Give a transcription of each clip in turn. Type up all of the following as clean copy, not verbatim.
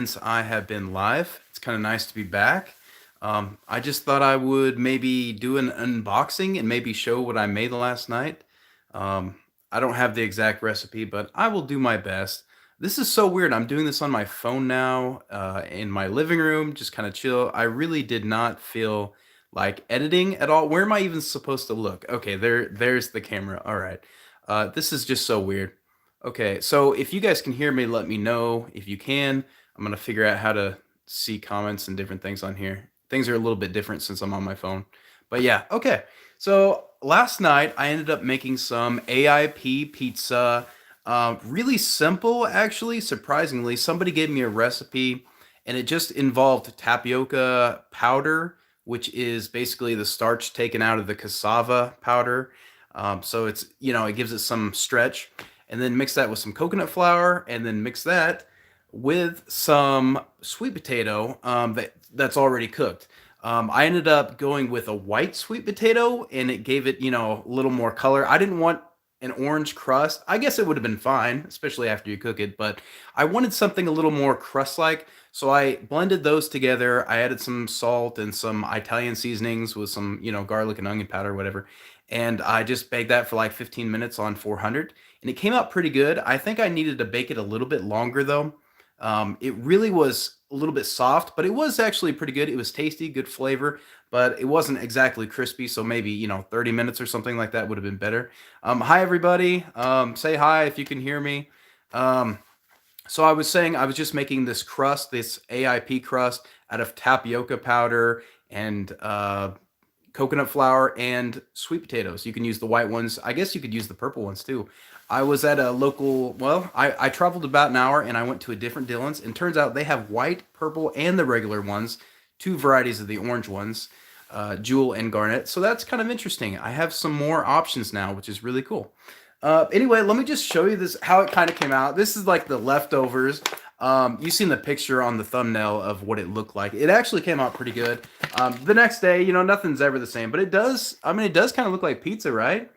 Since I have been live. It's kind of nice to be back. I just thought I would maybe do an unboxing and maybe show what I made last night. Um, I don't have the exact recipe, but I will do my best. This is so weird. I'm doing this on my phone now, in my living room, just kind of chill. I really did not feel like editing at all. Where am I even supposed to look? Okay, there's the camera. All right. This is just so weird. Okay, so if you guys can hear me, let me know if you can. I'm gonna figure out how to see comments and different things on here. Things are a little bit different since I'm on my phone. But yeah, okay. So last night I ended up making some AIP pizza. Really simple, actually, surprisingly. Somebody gave me a recipe and it just involved tapioca powder, which is basically the starch taken out of the cassava powder. So it gives it some stretch. And then mix that with some coconut flour and then mix that with some sweet potato that's already cooked. I ended up going with a white sweet potato, and it gave it, a little more color. I didn't want an orange crust. I guess it would have been fine, especially after you cook it, but I wanted something a little more crust-like. So I blended those together. I added some salt and some Italian seasonings with some, garlic and onion powder, whatever. And I just baked that for like 15 minutes on 400, and it came out pretty good. I think I needed to bake it a little bit longer though. It really was a little bit soft, but it was actually pretty good. It was tasty, good flavor, but it wasn't exactly crispy. So maybe, 30 minutes or something like that would have been better. Hi, everybody. Say hi if you can hear me. Um, so I was saying I was just making this crust, this AIP crust out of tapioca powder and coconut flour and sweet potatoes. You can use the white ones. I guess you could use the purple ones too. I was at a local, well, I traveled about an hour and I went to a different Dillon's, and turns out they have white, purple, and the regular ones, two varieties of the orange ones, Jewel and Garnet. So that's kind of interesting. I have some more options now, which is really cool. Anyway, let me just show you this, how it kind of came out. This is like the leftovers. You've seen the picture on the thumbnail of what it looked like. It actually came out pretty good. The next day, nothing's ever the same, but it does kind of look like pizza, right?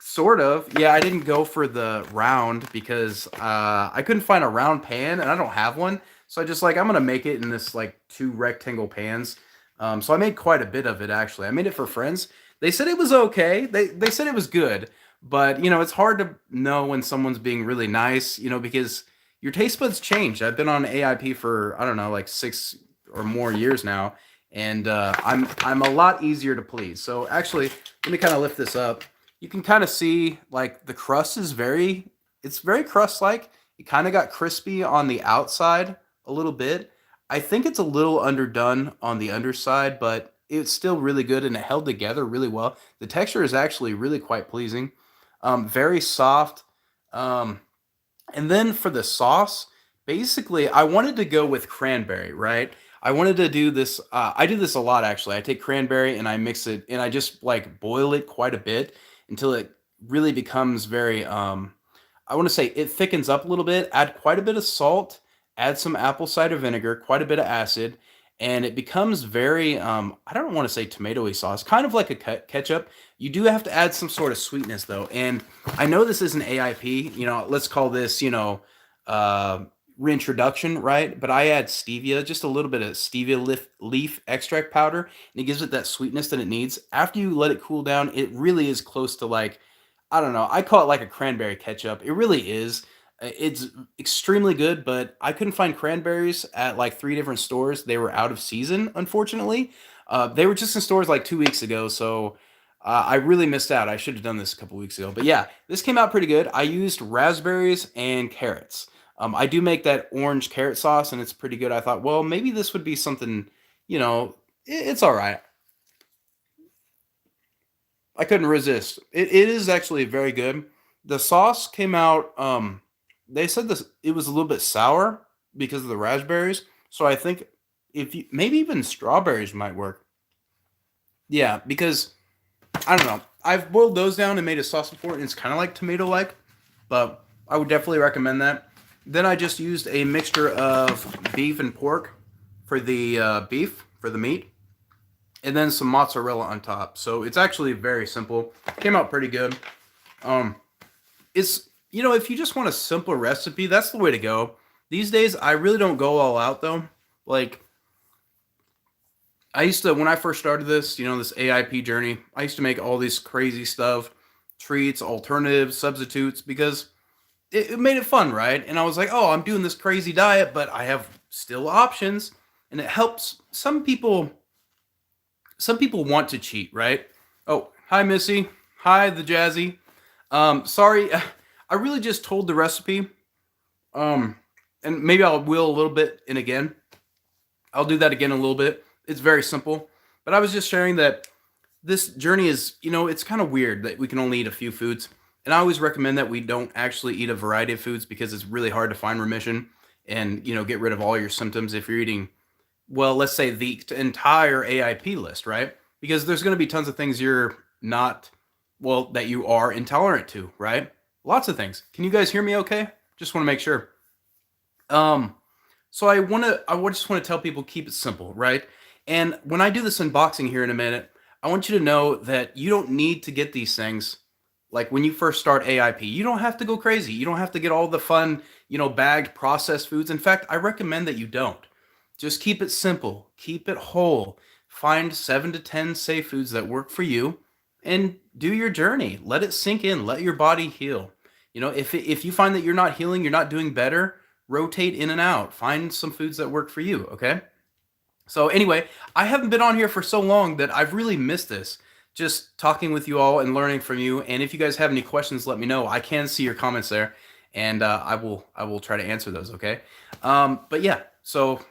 Sort of. Yeah, I didn't go for the round because I couldn't find a round pan and I don't have one. So I just I'm gonna make it in this like two rectangle pans. So I made quite a bit of it actually. I made it for friends. They said it was okay. They said it was good, but it's hard to know when someone's being really nice, because your taste buds change. I've been on AIP for I don't know, like 6 or more years now, and I'm a lot easier to please. So actually, let me kind of lift this up. You can kind of see like the crust is it's very crust like. It kind of got crispy on the outside a little bit. I think it's a little underdone on the underside, but it's still really good and it held together really well. The texture is actually really quite pleasing. Very soft. Um, and then for the sauce, basically, I wanted to go with cranberry, right? I wanted to do this. I do this a lot actually. I take cranberry and I mix it and I just like boil it quite a bit until it really becomes very, I want to say it thickens up a little bit. Add quite a bit of salt, add some apple cider vinegar, quite a bit of acid, and it becomes very, I don't want to say tomatoey sauce, kind of like a ketchup. You do have to add some sort of sweetness though. And I know this is an AIP, let's call this, uh, reintroduction, right? But I add stevia, just a little bit of stevia leaf extract powder, and it gives it that sweetness that it needs. After you let it cool down, it really is close to like, I don't know, I call it like a cranberry ketchup. It really is. It's extremely good, but I couldn't find cranberries at like three different stores. They were out of season, unfortunately. They were just in stores like 2 weeks ago, so I really missed out. I should have done this a couple weeks ago. But yeah, this came out pretty good. I used raspberries and carrots. I do make that orange carrot sauce, and it's pretty good. I thought, well, maybe this would be something, you know, it's all right. I couldn't resist. It is actually very good. The sauce came out. They said this it was a little bit sour because of the raspberries. So I think if you maybe even strawberries might work. Yeah, because I don't know. I've boiled those down and made a sauce before, and it's kind of like tomato like, but I would definitely recommend that. Then I just used a mixture of beef and pork for the beef for the meat, and then some mozzarella on top. So it's actually very simple. Came out pretty good. Um, it's if you just want a simple recipe, that's the way to go. These days, I really don't go all out though. Like, I used to, when I first started this, this AIP journey, I used to make all this crazy stuff, treats, alternatives, substitutes, because it made it fun, right? And I was like, oh, I'm doing this crazy diet, but I have still options, and it helps some people want to cheat, right? Oh, hi Missy. Hi the Jazzy. Sorry, I really just told the recipe. Um, and maybe I will a little bit and again. I'll do that again in a little bit. It's very simple. But I was just sharing that this journey is, it's kind of weird that we can only eat a few foods. And I always recommend that we don't actually eat a variety of foods because it's really hard to find remission and, get rid of all your symptoms if you're eating, well, let's say the entire AIP list, right? Because there's going to be tons of things you're not, well, that you are intolerant to, right? Lots of things. Can you guys hear me okay? Just want to make sure. Um, so just want to tell people keep it simple, right? And when I do this unboxing here in a minute, I want you to know that you don't need to get these things like when you first start AIP. You don't have to go crazy. You don't have to get all the fun, bagged processed foods. In fact, I recommend that you don't. Just keep it simple, keep it whole. Find 7 to 10 safe foods that work for you and do your journey. Let it sink in, let your body heal. If you find that you're not healing, you're not doing better, rotate in and out. Find some foods that work for you, okay? So anyway, I haven't been on here for so long that I've really missed this. Just talking with you all and learning from you. And if you guys have any questions, let me know. I can see your comments there, and I will try to answer those. Okay. But yeah, so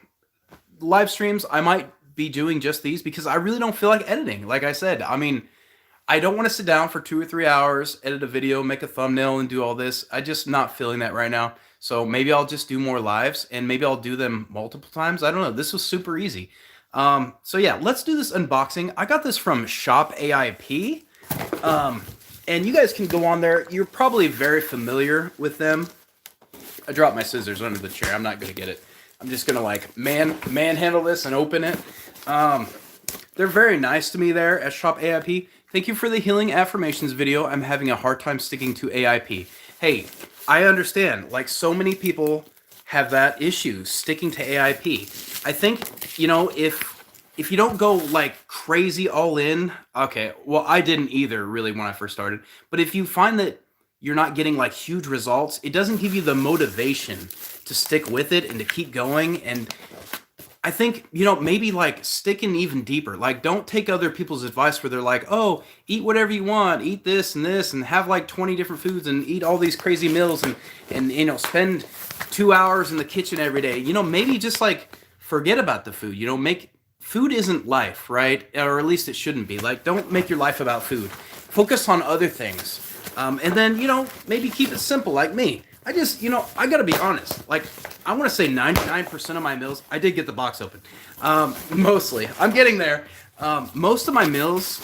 live streams I might be doing just these because I really don't feel like editing. Like I said, I mean, I don't want to sit down for 2 or 3 hours, edit a video, make a thumbnail, and do all this. I just not feeling that right now. So maybe I'll just do more lives, and maybe I'll do them multiple times. I don't know. This was super easy. So yeah, let's do this unboxing. I got this from ShopAIP. And you guys can go on there. You're probably very familiar with them. I dropped my scissors under the chair. I'm not going to get it. I'm just going to like manhandle this and open it. They're very nice to me there at ShopAIP. Thank you for the healing affirmations video. I'm having a hard time sticking to AIP. Hey, I understand. Like so many people have that issue sticking to AIP. I think, if you don't go like crazy all in, okay, well, I didn't either really when I first started, but if you find that you're not getting like huge results, it doesn't give you the motivation to stick with it and to keep going. And I think, maybe like sticking even deeper. Like, don't take other people's advice where they're like, oh, eat whatever you want, eat this, and have like 20 different foods and eat all these crazy meals and spend 2 hours in the kitchen every day. Maybe just like forget about the food. Food isn't life, right? Or at least it shouldn't be. Like, don't make your life about food. Focus on other things. And then, maybe keep it simple like me. I just, I gotta be honest. Like, I want to say 99% of my meals, I did get the box open. Mostly. I'm getting there. Most of my meals,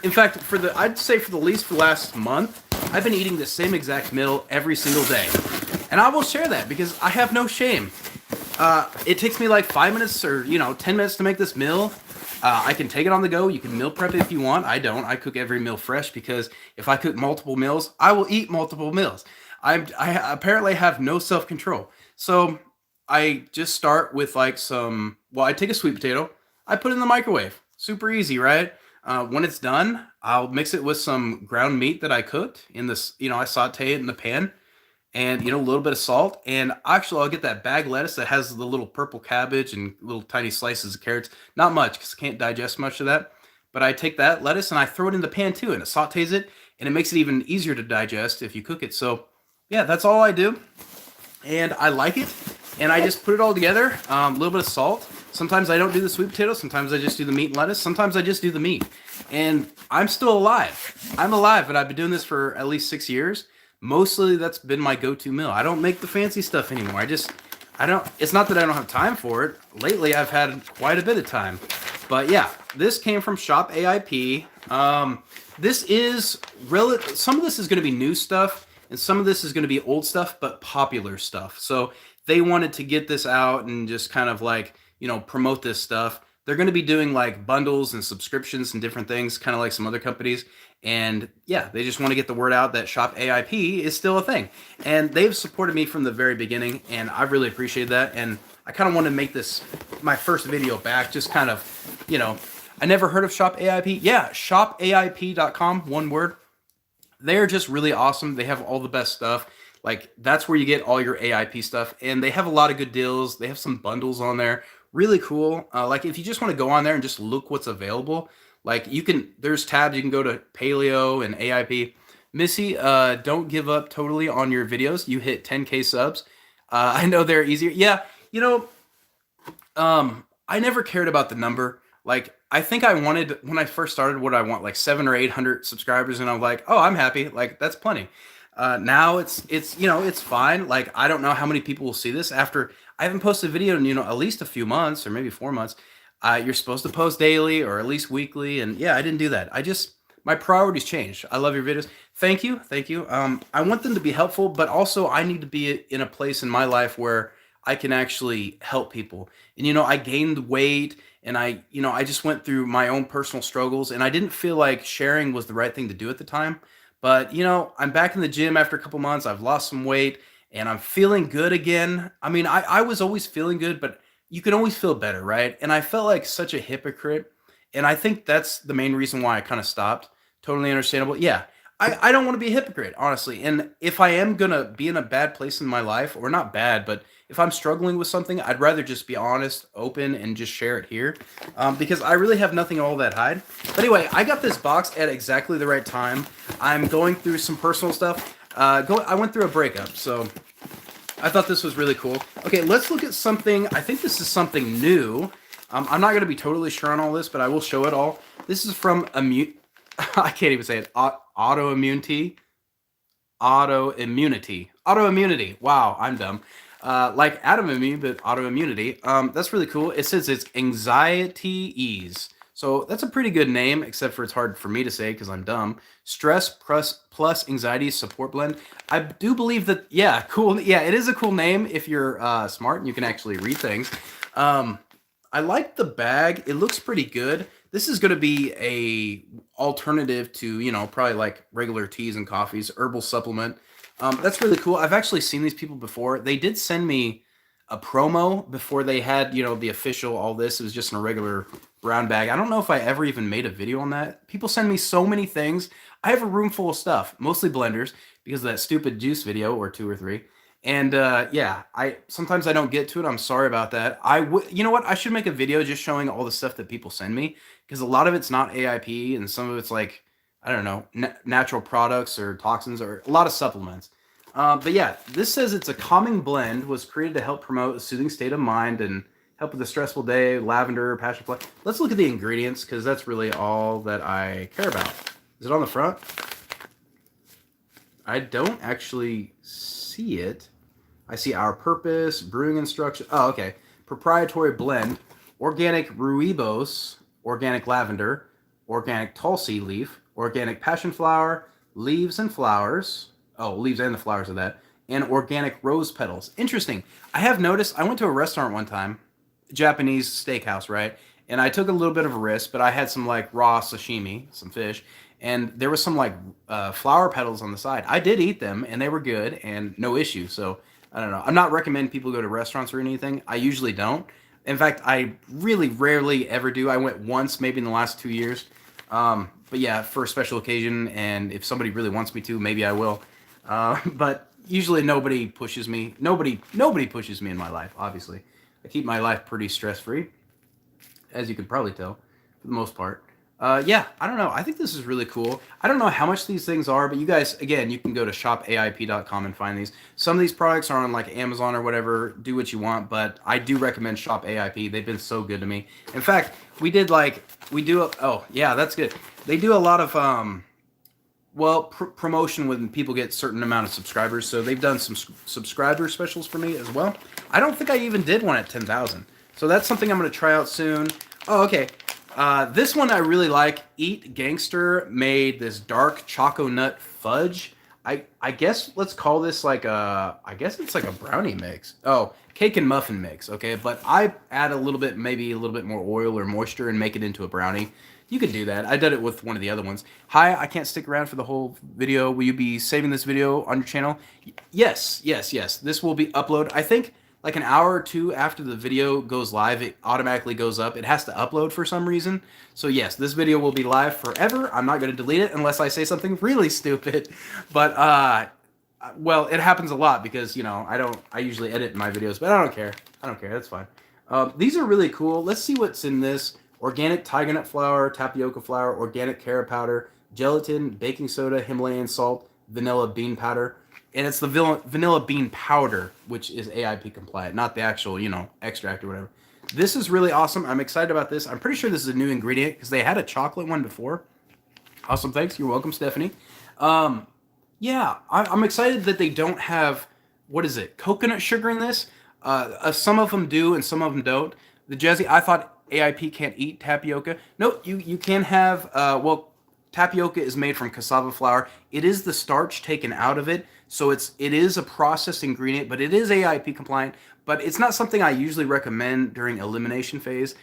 in fact, I'd say for the last month, I've been eating the same exact meal every single day. And I will share that because I have no shame. It takes me like 5 minutes or, 10 minutes to make this meal. I can take it on the go. You can meal prep it if you want. I don't. I cook every meal fresh because if I cook multiple meals, I will eat multiple meals. I apparently have no self-control. So I just start with like I take a sweet potato, I put it in the microwave. Super easy, right? When it's done, I'll mix it with some ground meat that I cooked in this, I saute it in the pan and, a little bit of salt. And actually I'll get that bag lettuce that has the little purple cabbage and little tiny slices of carrots. Not much because I can't digest much of that. But I take that lettuce and I throw it in the pan too, and it sautés it, and it makes it even easier to digest if you cook it. So yeah, that's all I do. And I like it. And I just put it all together, a little bit of salt. Sometimes I don't do the sweet potato. Sometimes I just do the meat and lettuce. Sometimes I just do the meat. And I'm still alive. I'm alive, and I've been doing this for at least 6 years. Mostly that's been my go-to meal. I don't make the fancy stuff anymore. It's not that I don't have time for it. Lately, I've had quite a bit of time. But yeah, this came from Shop AIP. This is some of this is going to be new stuff, and some of this is going to be old stuff, but popular stuff. So they wanted to get this out and just kind of like, promote this stuff. they're going to be doing like bundles and subscriptions and different things, kind of like some other companies. And yeah, they just want to get the word out that Shop AIP is still a thing. And they've supported me from the very beginning, and I really appreciate that. And I kind of want to make this my first video back, just kind of, I never heard of Shop AIP. Yeah, shopaip.com, one word. They're just really awesome. They have all the best stuff. Like, that's where you get all your AIP stuff. And they have a lot of good deals. They have some bundles on there. Really cool. Like, if you just want to go on there and just look what's available, like, there's tabs. You can go to Paleo and AIP. Missy, don't give up totally on your videos. You hit 10K subs. I know they're easier. Yeah, I never cared about the number. Like, I think I wanted, when I first started, what I want, like 700 or 800 subscribers, and I'm like, oh, I'm happy. Like, that's plenty. Now it's fine. Like, I don't know how many people will see this after I haven't posted a video in, at least a few months or maybe 4 months. You're supposed to post daily or at least weekly. And yeah, I didn't do that. My priorities changed. I love your videos. Thank you. Thank you. I want them to be helpful, but also I need to be in a place in my life where I can actually help people. And, I gained weight, and I just went through my own personal struggles, and I didn't feel like sharing was the right thing to do at the time. But, I'm back in the gym after a couple months. I've lost some weight, and I'm feeling good again. I mean, I was always feeling good, but you can always feel better, right? And I felt like such a hypocrite. And I think that's the main reason why I kind of stopped. Totally understandable. Yeah. I don't want to be a hypocrite, honestly. And if I am going to be in a bad place in my life, or not bad, but if I'm struggling with something, I'd rather just be honest, open, and just share it here, because I really have nothing all that hide. But anyway, I got this box at exactly the right time. I'm going through some personal stuff. I went through a breakup, so I thought this was really cool. Okay, let's look at something. I think this is something new. I'm not going to be totally sure on all this, but I will show it all. This is from I can't even say it. Autoimmunity. Wow, I'm dumb. Like Adamimmune, but autoimmunity. That's really cool. It says it's anxiety ease. So that's a pretty good name, except for it's hard for me to say because I'm dumb. Stress plus anxiety support blend. I do believe that, yeah, cool. Yeah, it is a cool name if you're smart and you can actually read things. I like the bag. It looks pretty good. This is going to be a alternative to, probably like regular teas and coffees, herbal supplement. That's really cool. I've actually seen these people before. They did send me a promo before they had, the official, all this. It was just in a regular brown bag. I don't know if I ever even made a video on that. People send me so many things. I have a room full of stuff, mostly blenders because of that stupid juice video, or 2 or 3. And yeah, sometimes I don't get to it. I'm sorry about that. You know what? I should make a video just showing all the stuff that people send me, because a lot of it's not AIP and some of it's like, I don't know, natural products or toxins or a lot of supplements. But yeah, this says it's a calming blend, was created to help promote a soothing state of mind and help with a stressful day, lavender, passion play. Let's look at the ingredients, because that's really all that I care about. Is it on the front? I don't actually see it. I see our purpose, brewing instruction. Oh, okay. Proprietary blend, organic rooibos, organic lavender, organic tulsi leaf, organic passion flower, leaves and flowers. Oh, leaves and the flowers of that. And organic rose petals. Interesting. I have noticed, I went to a restaurant one time, Japanese steakhouse, right? And I took a little bit of a risk, but I had some like raw sashimi, some fish, and there was some like flower petals on the side. I did eat them, and they were good and no issue. So I don't know. I'm not recommending people go to restaurants or anything. I usually don't. In fact, I really rarely ever do. I went once, maybe in the last 2 years. But yeah, for a special occasion, and if somebody really wants me to, maybe I will. But usually nobody pushes me. Nobody pushes me in my life, obviously. I keep my life pretty stress-free, as you can probably tell, for the most part. Yeah, I don't know. I think this is really cool. I don't know how much these things are, but you guys, again, you can go to shopaip.com and find these. Some of these products are on like Amazon or whatever. Do what you want, but I do recommend Shop AIP. They've been so good to me. In fact, oh, yeah, that's good. They do a lot of, promotion when people get certain amount of subscribers. So they've done some subscriber specials for me as well. I don't think I even did one at 10,000. So that's something I'm going to try out soon. Oh, okay. This one I really like. Eat Gangster made this dark choco nut fudge. I guess let's call this like a, I guess it's like a brownie mix. Oh, cake and muffin mix. Okay, but I add a little bit, maybe a little bit more oil or moisture and make it into a brownie. You could do that. I did it with one of the other ones. Hi, I can't stick around for the whole video. Will you be saving this video on your channel? Yes, yes, yes. This will be upload. I think like an hour or two after the video goes live, it automatically goes up. It has to upload for some reason. So yes, this video will be live forever. I'm not going to delete it unless I say something really stupid. But well, it happens a lot because, you know, I usually edit my videos, but I don't care. I don't care. That's fine. These are really cool. Let's see what's in this. Organic tiger nut flour, tapioca flour, organic carrot powder, gelatin, baking soda, Himalayan salt, vanilla bean powder. And it's the vanilla bean powder, which is AIP compliant, not the actual, you know, extract or whatever. This is really awesome. I'm excited about this. I'm pretty sure this is a new ingredient because they had a chocolate one before. Awesome. Thanks. You're welcome, Stephanie. Yeah, I'm excited that they don't have, what is it, coconut sugar in this. Some of them do and some of them don't. The Jazzy, I thought AIP can't eat tapioca. No, you can have, well, tapioca is made from cassava flour. It is the starch taken out of it, so it is a processed ingredient, but it is AIP compliant. But it's not something I usually recommend during elimination phase.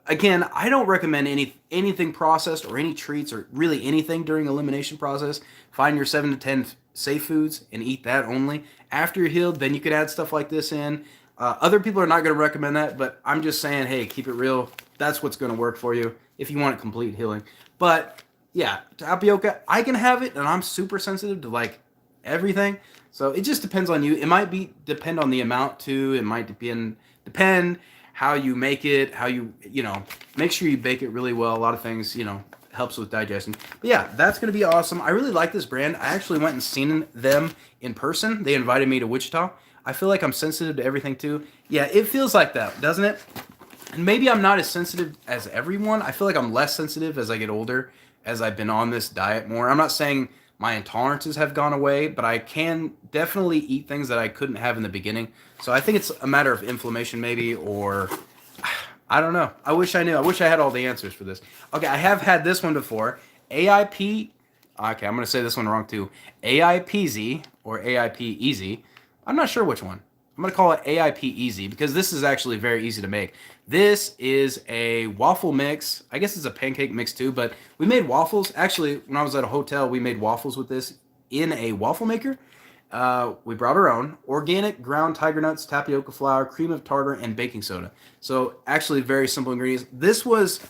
Again, I don't recommend anything processed or any treats or really anything during elimination process. Find your 7 to 10 safe foods and eat that only. After you're healed, then you could add stuff like this in. Other people are not going to recommend that, but I'm just saying, hey, keep it real. That's what's going to work for you if you want complete healing. But yeah, tapioca, I can have it, and I'm super sensitive to like everything. So it just depends on you. It might depend on the amount too. It might depend how you make it, how you know, make sure you bake it really well. A lot of things, you know, helps with digestion. But yeah, that's going to be awesome. I really like this brand. I actually went and seen them in person. They invited me to Wichita. I feel like I'm sensitive to everything too. Yeah, it feels like that, doesn't it? And maybe I'm not as sensitive as everyone. I feel like I'm less sensitive as I get older, as I've been on this diet more. I'm not saying my intolerances have gone away, but I can definitely eat things that I couldn't have in the beginning. So I think it's a matter of inflammation maybe, or I don't know. I wish I knew. I wish I had all the answers for this. Okay, I have had this one before. AIP. Okay, I'm going to say this one wrong too. AIPZ or AIP Easy. I'm not sure which one. I'm going to call it AIP Easy because this is actually very easy to make. This is a waffle mix. I guess it's a pancake mix too, but we made waffles. Actually, when I was at a hotel, we made waffles with this in a waffle maker. We brought our own organic ground tiger nuts, tapioca flour, cream of tartar, and baking soda. So actually very simple ingredients. This was,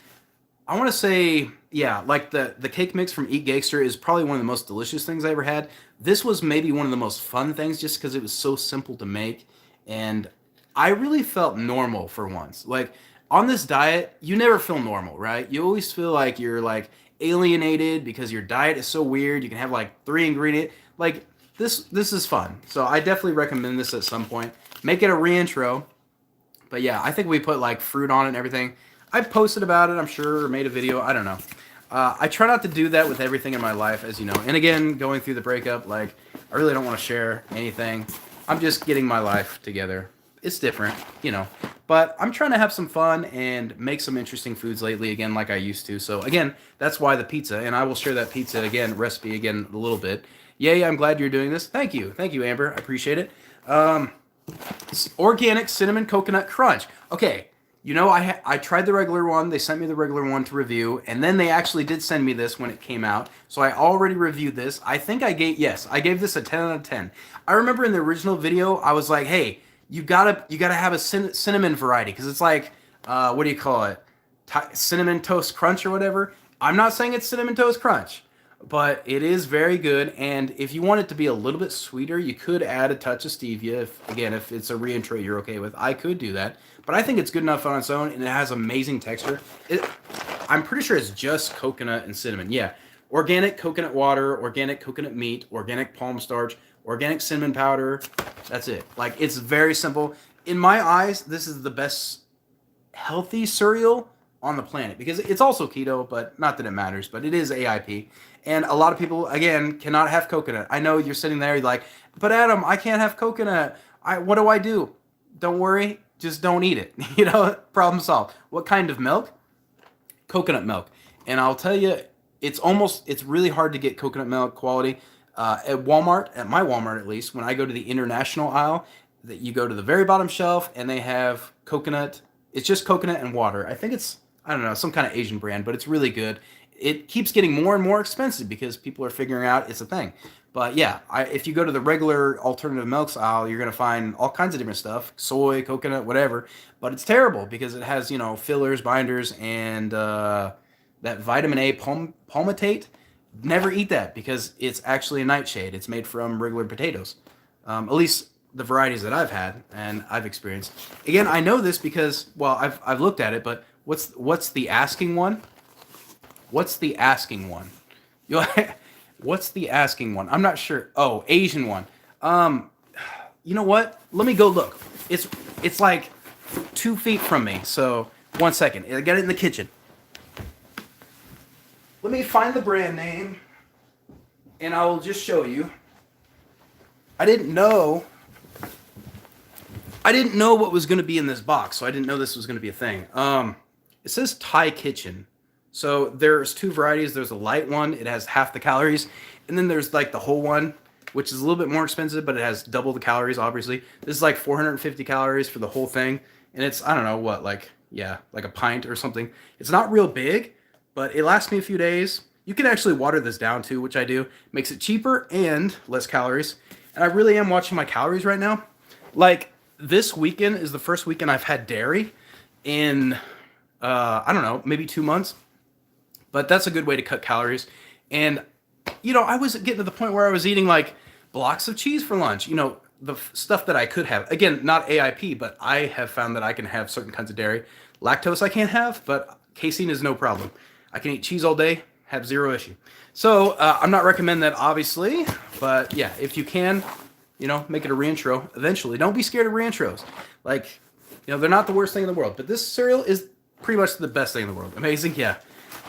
I want to say, yeah, like the cake mix from Eat Gangster is probably one of the most delicious things I ever had. This was maybe one of the most fun things just because it was so simple to make. And I really felt normal for once. Like on this diet, you never feel normal, right? You always feel like you're like alienated because your diet is so weird. You can have like 3 ingredient. Like this is fun. So I definitely recommend this at some point. Make it a reintro. But yeah, I think we put like fruit on it and everything. I posted about it, I'm sure, or made a video. I don't know. I try not to do that with everything in my life, as you know. And again, going through the breakup, like I really don't want to share anything. I'm just getting my life together. It's different, you know. But I'm trying to have some fun and make some interesting foods lately again like I used to. So again, that's why the pizza. And I will share that pizza again, recipe again a little bit. Yay, I'm glad you're doing this. Thank you. Thank you, Amber. I appreciate it. Organic cinnamon coconut crunch. Okay, you know, I tried the regular one. They sent me the regular one to review. And then they actually did send me this when it came out. So I already reviewed this. I think I gave this a 10 out of 10. I remember in the original video, I was like, hey, you gotta have a cinnamon variety because it's like, what do you call it? Cinnamon toast crunch or whatever. I'm not saying it's cinnamon toast crunch, but it is very good. And if you want it to be a little bit sweeter, you could add a touch of stevia. If it's a reintro you're okay with, I could do that. But I think it's good enough on its own, and it has amazing texture. I'm pretty sure it's just coconut and cinnamon. Yeah, organic coconut water, organic coconut meat, organic palm starch, organic cinnamon powder. That's it. Like, it's very simple. In my eyes, this is the best healthy cereal on the planet because it's also keto, but not that it matters, but it is AIP. And a lot of people, again, cannot have coconut. I know you're sitting there, you're like, but Adam, I can't have coconut. What do I do? Don't worry, just don't eat it. You know, problem solved. What kind of milk? Coconut milk. And I'll tell you, it's really hard to get coconut milk quality. At Walmart, at my Walmart at least, when I go to the international aisle, that you go to the very bottom shelf and they have coconut. It's just coconut and water. I think it's, I don't know, some kind of Asian brand, but it's really good. It keeps getting more and more expensive because people are figuring out it's a thing. But yeah, if you go to the regular alternative milks aisle, you're gonna find all kinds of different stuff, soy, coconut, whatever. But it's terrible because it has, you know, fillers, binders, and that vitamin A palmitate. Never eat that because it's actually a nightshade. It's made from regular potatoes. At least the varieties that I've had and I've experienced. Again, I know this because, well, I've looked at it, but what's the asking one? What's the asking one? You what's the asking one? I'm not sure. Oh, Asian one. You know what? Let me go look. It's like 2 feet from me. So 1 second. I got it in the kitchen. Let me find the brand name, and I will just show you. I didn't know what was going to be in this box, so I didn't know this was going to be a thing. It says Thai Kitchen. So there's 2 varieties. There's a light one. It has half the calories. And then there's like the whole one, which is a little bit more expensive, but it has double the calories, obviously. This is like 450 calories for the whole thing. And it's, I don't know what, like, yeah, like a pint or something. It's not real big, but it lasts me a few days. You can actually water this down too, which I do. Makes it cheaper and less calories. And I really am watching my calories right now. Like, this weekend is the first weekend I've had dairy in, I don't know, maybe 2 months. But that's a good way to cut calories. And, you know, I was getting to the point where I was eating like blocks of cheese for lunch. You know, the stuff that I could have. Again, not AIP, but I have found that I can have certain kinds of dairy. Lactose I can't have, but casein is no problem. I can eat cheese all day, have zero issue. So I'm not recommending that, obviously. But yeah, if you can, you know, make it a reintro eventually. Don't be scared of reintros. Like, you know, they're not the worst thing in the world. But this cereal is pretty much the best thing in the world. Amazing, yeah.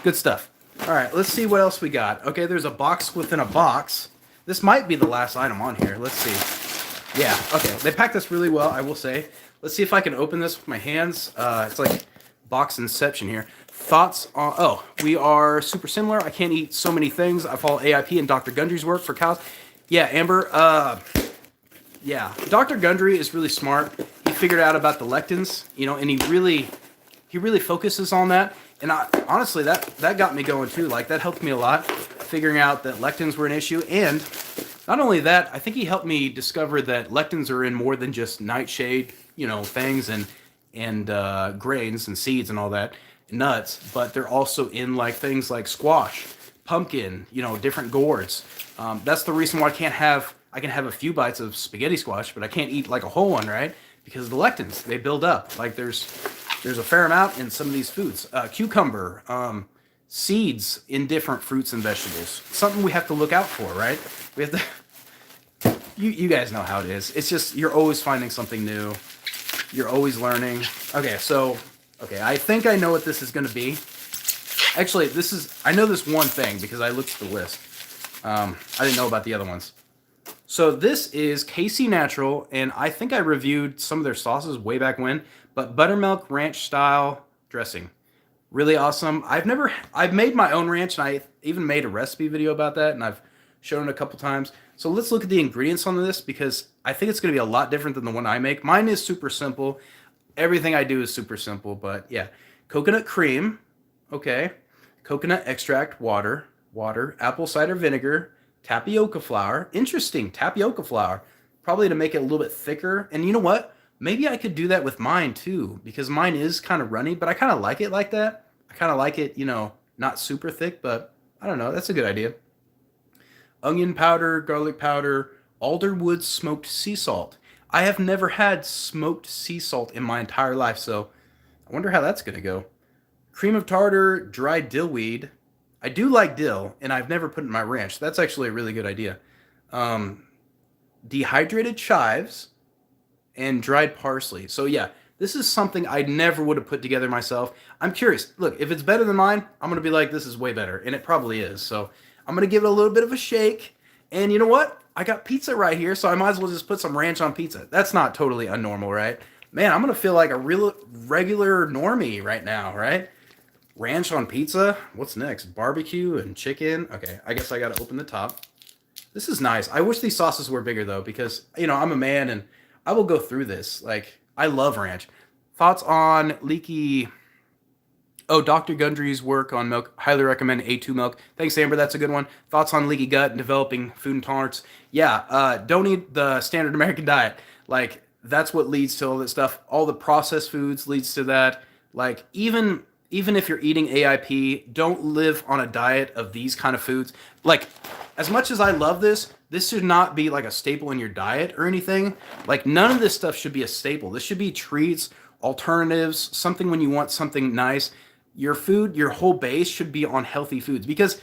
Good stuff. All right, let's see what else we got. Okay, there's a box within a box. This might be the last item on here. Let's see. Yeah, okay. They packed this really well, I will say. Let's see if I can open this with my hands. It's like box inception here. Thoughts on... Oh, we are super similar. I can't eat so many things. I follow AIP and Dr. Gundry's work for cows. Yeah, Amber, yeah. Dr. Gundry is really smart. He figured out about the lectins, you know, and he really focuses on that. And honestly, that got me going too. Like, that helped me a lot, figuring out that lectins were an issue. And not only that, I think he helped me discover that lectins are in more than just nightshade, you know, things and grains and seeds and all that, nuts, but they're also in like things like squash, pumpkin, you know, different gourds. That's the reason why I can have a few bites of spaghetti squash, but I can't eat like a whole one, right? Because of the lectins, they build up. Like there's a fair amount in some of these foods. Cucumber, seeds in different fruits and vegetables. Something we have to look out for, right? We have to. You guys know how it is. It's just you're always finding something new. You're always learning. Okay, I think I know what this is going to be. Actually, I know this one thing because I looked at the list. I didn't know about the other ones. So this is KC Natural, and I think I reviewed some of their sauces way back when, but buttermilk ranch style dressing. Really awesome. I've made my own ranch, and I even made a recipe video about that, and I've shown it a couple times. So let's look at the ingredients on this because I think it's going to be a lot different than the one I make. Mine is super simple. Everything I do is super simple, but yeah. Coconut cream, okay. Coconut extract, water, apple cider vinegar, tapioca flour. Interesting, tapioca flour. Probably to make it a little bit thicker. And you know what? Maybe I could do that with mine too, because mine is kind of runny, but I kind of like it like that. I kind of like it, you know, not super thick, but I don't know. That's a good idea. Onion powder, garlic powder, alderwood smoked sea salt. I have never had smoked sea salt in my entire life, so I wonder how that's going to go. Cream of tartar, dried dill weed. I do like dill, and I've never put it in my ranch. That's actually a really good idea. Dehydrated chives and dried parsley. So yeah, this is something I never would have put together myself. I'm curious. Look, if it's better than mine, I'm going to be like, this is way better, and it probably is. So I'm going to give it a little bit of a shake, and you know what? I got pizza right here, so I might as well just put some ranch on pizza. That's not totally unnormal, right? Man, I'm going to feel like a real regular normie right now, right? Ranch on pizza? What's next? Barbecue and chicken? Okay, I guess I got to open the top. This is nice. I wish these sauces were bigger though, because I'm a man and I will go through this. Like I love ranch. Thoughts on leaky? Oh, Dr. Gundry's work on milk. Highly recommend A2 milk. Thanks, Amber. That's a good one. Thoughts on leaky gut and developing food intolerance? Yeah, don't eat the standard American diet. Like that's what leads to all that stuff. All the processed foods leads to that. Like even if you're eating AIP, don't live on a diet of these kind of foods. Like as much as I love this should not be like a staple in your diet or anything. Like none of this stuff should be a staple. This should be treats, alternatives, something when you want something nice. Your food, your whole base should be on healthy foods, because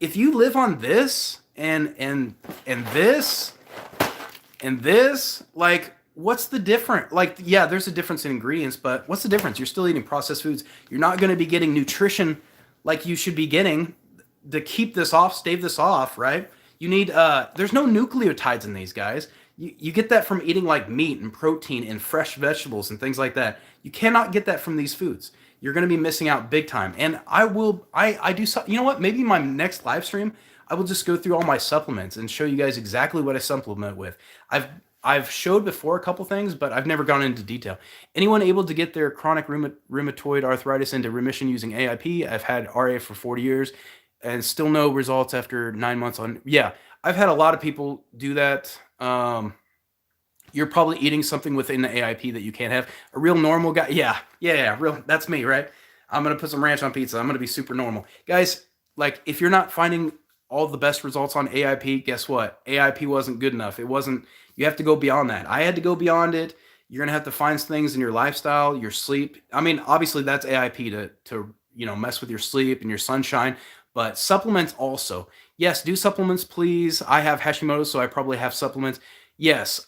if you live on this and this and this, like what's the difference? Like yeah, there's a difference in ingredients, but what's the difference? You're still eating processed foods. You're not going to be getting nutrition like you should be getting to keep this off, stave this off, right? You need there's no nucleotides in these guys. You get that from eating like meat and protein and fresh vegetables and things like that. You cannot get that from these foods. You're going to be missing out big time. And I do so, you know what? Maybe my next live stream I will just go through all my supplements and show you guys exactly what I supplement with. I've showed before a couple things, but I've never gone into detail. Anyone able to get their chronic rheumatoid arthritis into remission using AIP? I've had RA for 40 years and still no results after 9 months on. Yeah, I've had a lot of people do that. You're probably eating something within the AIP that you can't have. A real normal guy. Yeah, real. That's me, right? I'm going to put some ranch on pizza. I'm going to be super normal. Guys, like if you're not finding all the best results on AIP, guess what? AIP wasn't good enough. It wasn't, you have to go beyond that. I had to go beyond it. You're going to have to find things in your lifestyle, your sleep. I mean, obviously that's AIP to mess with your sleep and your sunshine, but supplements also. Yes, do supplements, please. I have Hashimoto's, so I probably have supplements. Yes,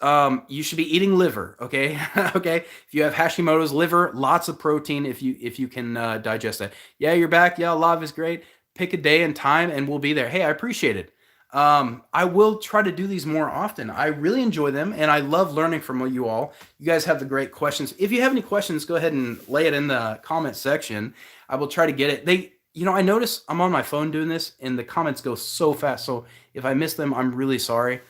you should be eating liver, okay? Okay, if you have Hashimoto's, liver, lots of protein if you can digest that. Yeah, you're back. Yeah, live is great. Pick a day and time, and we'll be there. Hey, I appreciate it. I will try to do these more often. I really enjoy them, and I love learning from you all. You guys have the great questions. If you have any questions, go ahead and lay it in the comment section. I will try to get it. I notice I'm on my phone doing this, and the comments go so fast. So if I miss them, I'm really sorry.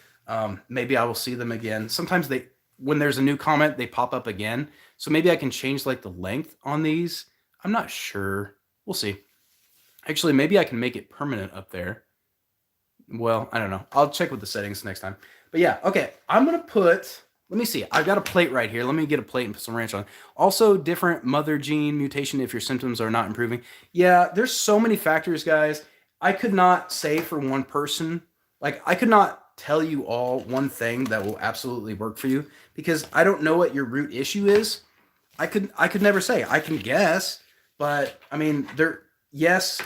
Maybe I will see them again. Sometimes when there's a new comment, they pop up again. So maybe I can change like the length on these. I'm not sure. We'll see. Actually, maybe I can make it permanent up there. Well, I don't know. I'll check with the settings next time. But yeah, okay. I'm going to let me see. I've got a plate right here. Let me get a plate and put some ranch on. Also, different mother gene mutation if your symptoms are not improving. Yeah, there's so many factors, guys. I could not say for one person. Like, I could not tell you all one thing that will absolutely work for you, because I don't know what your root issue is. I could never say. I can guess, but I mean, yes,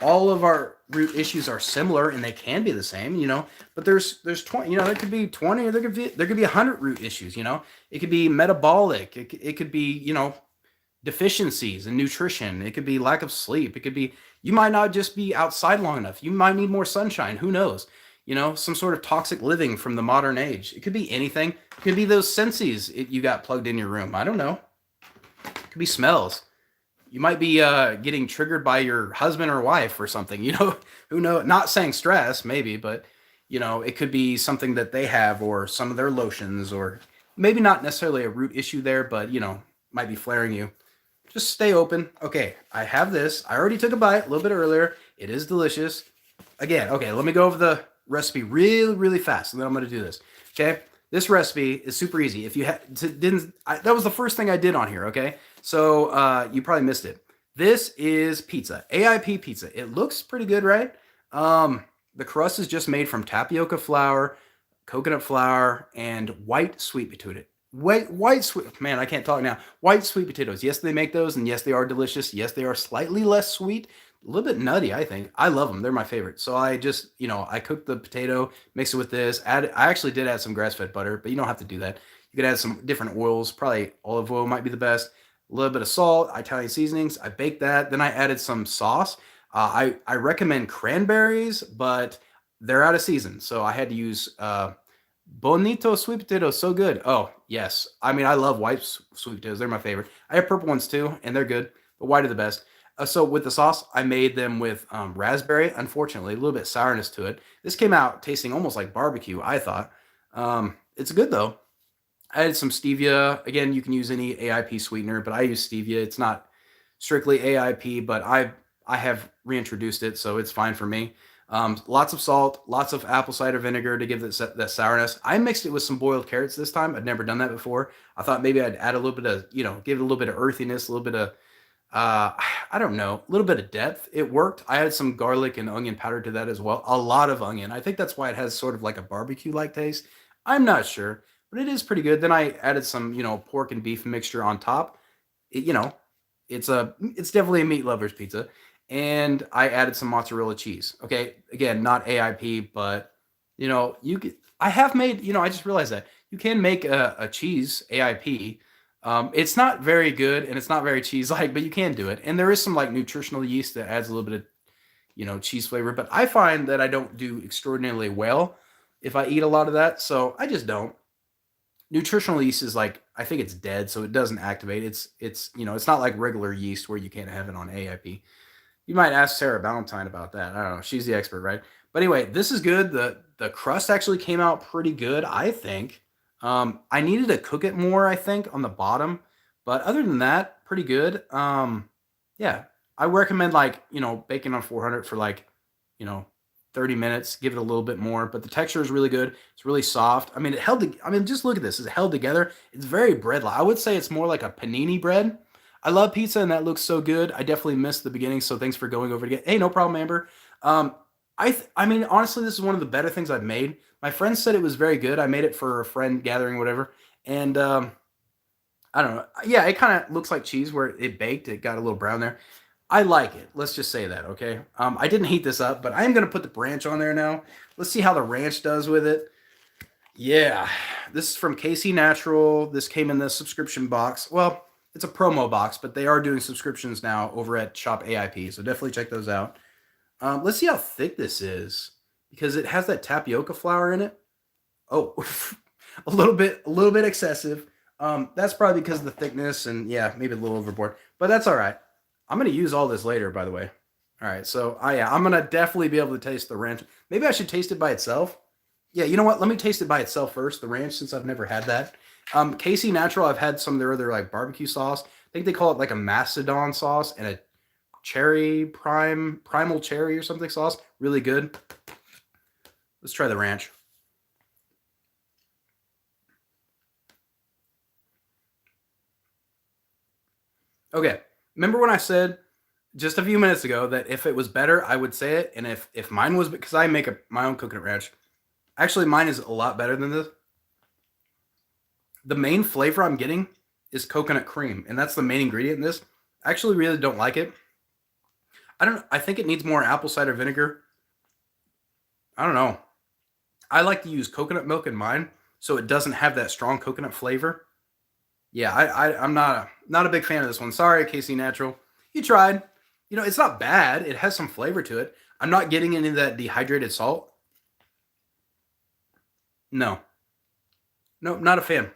all of our root issues are similar and they can be the same, but there's 20, there could be 20, or there could be 100 root issues, it could be metabolic. It could be, deficiencies in nutrition. It could be lack of sleep. It could be, you might not just be outside long enough. You might need more sunshine. Who knows? Some sort of toxic living from the modern age. It could be anything. It could be those senses you got plugged in your room. I don't know. It could be smells. You might be getting triggered by your husband or wife or something. Who knows? Not saying stress, maybe, but it could be something that they have, or some of their lotions, or maybe not necessarily a root issue there, but might be flaring you. Just stay open. Okay, I have this. I already took a bite a little bit earlier. It is delicious. Again, okay, let me go over the recipe really, really fast, and then I'm going to do this. Okay, this recipe is super easy. If you that was the first thing I did on here. Okay, so you probably missed it. This is pizza, AIP pizza. It looks pretty good, right? The crust is just made from tapioca flour, coconut flour, and white sweet potato. White sweet, man, I can't talk now. White sweet potatoes. Yes, they make those, and yes, they are delicious. Yes, they are slightly less sweet, a little bit nutty, I think. I love them. They're my favorite. So I just, I cooked the potato, mix it with this. I actually did add some grass-fed butter, but you don't have to do that. You could add some different oils. Probably olive oil might be the best. A little bit of salt, Italian seasonings. I baked that. Then I added some sauce. I recommend cranberries, but they're out of season. So I had to use Bonito sweet potatoes, so good. Oh, yes. I mean, I love white sweet potatoes. They're my favorite. I have purple ones too, and they're good, but white are the best. So with the sauce, I made them with raspberry. Unfortunately, a little bit sourness to it. This came out tasting almost like barbecue, I thought. It's good though. I added some stevia. Again, you can use any AIP sweetener, but I use stevia. It's not strictly AIP, but I have reintroduced it, so it's fine for me. Lots of salt, lots of apple cider vinegar to give that sourness. I mixed it with some boiled carrots this time. I'd never done that before. I thought maybe I'd add a little bit of, give it a little bit of earthiness, a little bit of, I don't know, a little bit of depth. It worked. I added some garlic and onion powder to that as well. A lot of onion. I think that's why it has sort of like a barbecue-like taste. I'm not sure, but it is pretty good. Then I added some, pork and beef mixture on top. It, it's definitely a meat lover's pizza. And I added some mozzarella cheese. Okay, again, not AIP, but you could. I have made. I just realized that you can make a cheese AIP. It's not very good and it's not very cheese-like, but you can do it. And there is some like nutritional yeast that adds a little bit of cheese flavor. But I find that I don't do extraordinarily well if I eat a lot of that, so I just don't. Nutritional yeast is like, I think it's dead, so it doesn't activate. It's not like regular yeast where you can't have it on AIP. You might ask Sarah Valentine about that. I don't know. She's the expert, right? But anyway, this is good. The crust actually came out pretty good, I think. I needed to cook it more, I think, on the bottom. But other than that, pretty good. Yeah, I recommend like, baking on 400 for like, you know, 30 minutes, give it a little bit more, but the texture is really good. It's really soft. I mean, just look at this. It's held together. It's very bread-like. I would say it's more like a panini bread. I love pizza and that looks so good. I definitely missed the beginning, so thanks for going over to get. Hey, no problem, Amber. Um, I mean, honestly, this is one of the better things I've made. My friend said it was very good. I made it for a friend gathering, whatever, and I don't know. Yeah, it kind of looks like cheese where it baked. It got a little brown there. I like it. Let's just say that, okay? I didn't heat this up, but I am going to put the ranch on there now. Let's see how the ranch does with it. Yeah, this is from Casey Natural. This came in the subscription box. Well, it's a promo box, but they are doing subscriptions now over at Shop AIP, so definitely check those out. Let's see how thick this is because it has that tapioca flour in it. Oh, a little bit excessive. That's probably because of the thickness and yeah, maybe a little overboard, but that's all right. I'm gonna use all this later, by the way. All right, so yeah, I'm gonna definitely be able to taste the ranch. Maybe I should taste it by itself. Yeah, you know what? Let me taste it by itself first, the ranch, since I've never had that. Casey Natural, I've had some of their other like barbecue sauce. I think they call it like a Macedon sauce and a primal cherry or something sauce. Really good. Let's try the ranch. Okay. Remember when I said just a few minutes ago that if it was better, I would say it, and if mine was, because I make my own coconut ranch. Actually, mine is a lot better than this. The main flavor I'm getting is coconut cream, and that's the main ingredient in this. I actually really don't like it. I think it needs more apple cider vinegar. I don't know. I like to use coconut milk in mine, so it doesn't have that strong coconut flavor. Yeah, I'm not a big fan of this one. Sorry, Casey Natural. You tried. It's not bad. It has some flavor to it. I'm not getting any of that dehydrated salt. No. No, not a fan.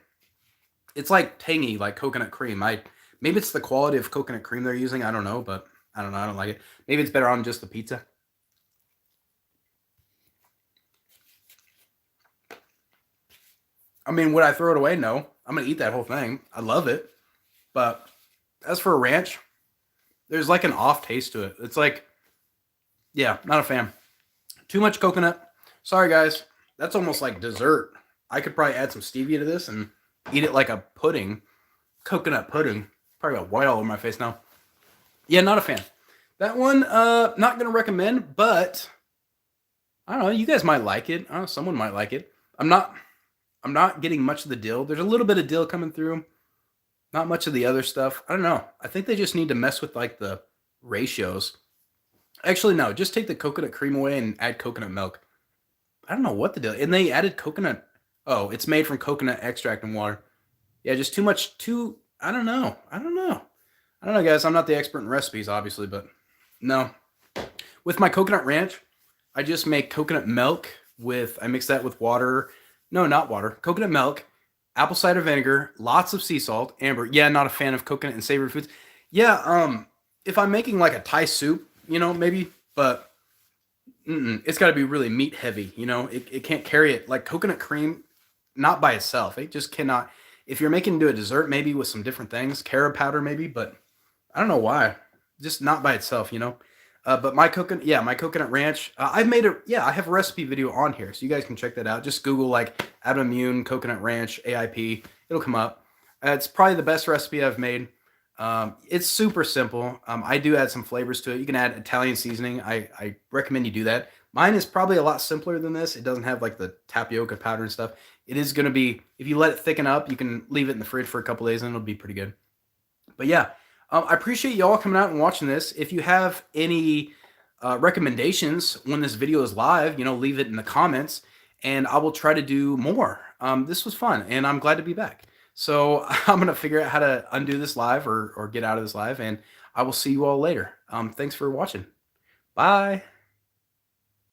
It's like tangy, like coconut cream. Maybe it's the quality of coconut cream they're using. I don't know, but I don't know. I don't like it. Maybe it's better on just the pizza. I mean, would I throw it away? No. I'm gonna eat that whole thing. I love it. But as for a ranch, there's like an off taste to it. It's like, yeah, not a fan. Too much coconut. Sorry, guys. That's almost like dessert. I could probably add some stevia to this and eat it like a pudding. Coconut pudding. Probably got white all over my face now. Yeah, not a fan. That one, not gonna recommend, but I don't know. You guys might like it. I don't know. Someone might like it. I'm not. I'm not getting much of the dill. There's a little bit of dill coming through. Not much of the other stuff. I don't know. I think they just need to mess with like the ratios. Actually, no. Just take the coconut cream away and add coconut milk. I don't know what the deal. And they added coconut. Oh, it's made from coconut extract and water. Yeah, just too much. I don't know. I don't know. I don't know, guys. I'm not the expert in recipes, obviously, but no. With my coconut ranch, I just make coconut milk I mix that with water. No, not water. Coconut milk, apple cider vinegar, lots of sea salt. Amber, yeah, not a fan of coconut and savory foods. Yeah, if I'm making like a Thai soup, you know, maybe, but it's got to be really meat heavy. You know, it can't carry it like coconut cream, not by itself. It just cannot. If you're making into a dessert, maybe with some different things, carob powder, maybe, but I don't know why. Just not by itself, you know. But my coconut, yeah, my coconut ranch. I've made a, yeah, I have a recipe video on here, so you guys can check that out. Just Google like Adamimmune coconut ranch AIP. It'll come up. It's probably the best recipe I've made. It's super simple. I do add some flavors to it. You can add Italian seasoning. I recommend you do that. Mine is probably a lot simpler than this. It doesn't have like the tapioca powder and stuff. It is going to be, if you let it thicken up, you can leave it in the fridge for a couple days and it'll be pretty good. But yeah, I appreciate y'all coming out and watching this. If you have any recommendations when this video is live, you know, leave it in the comments and I will try to do more. This was fun and I'm glad to be back. So I'm going to figure out how to undo this live or get out of this live, and I will see you all later. Thanks for watching. Bye.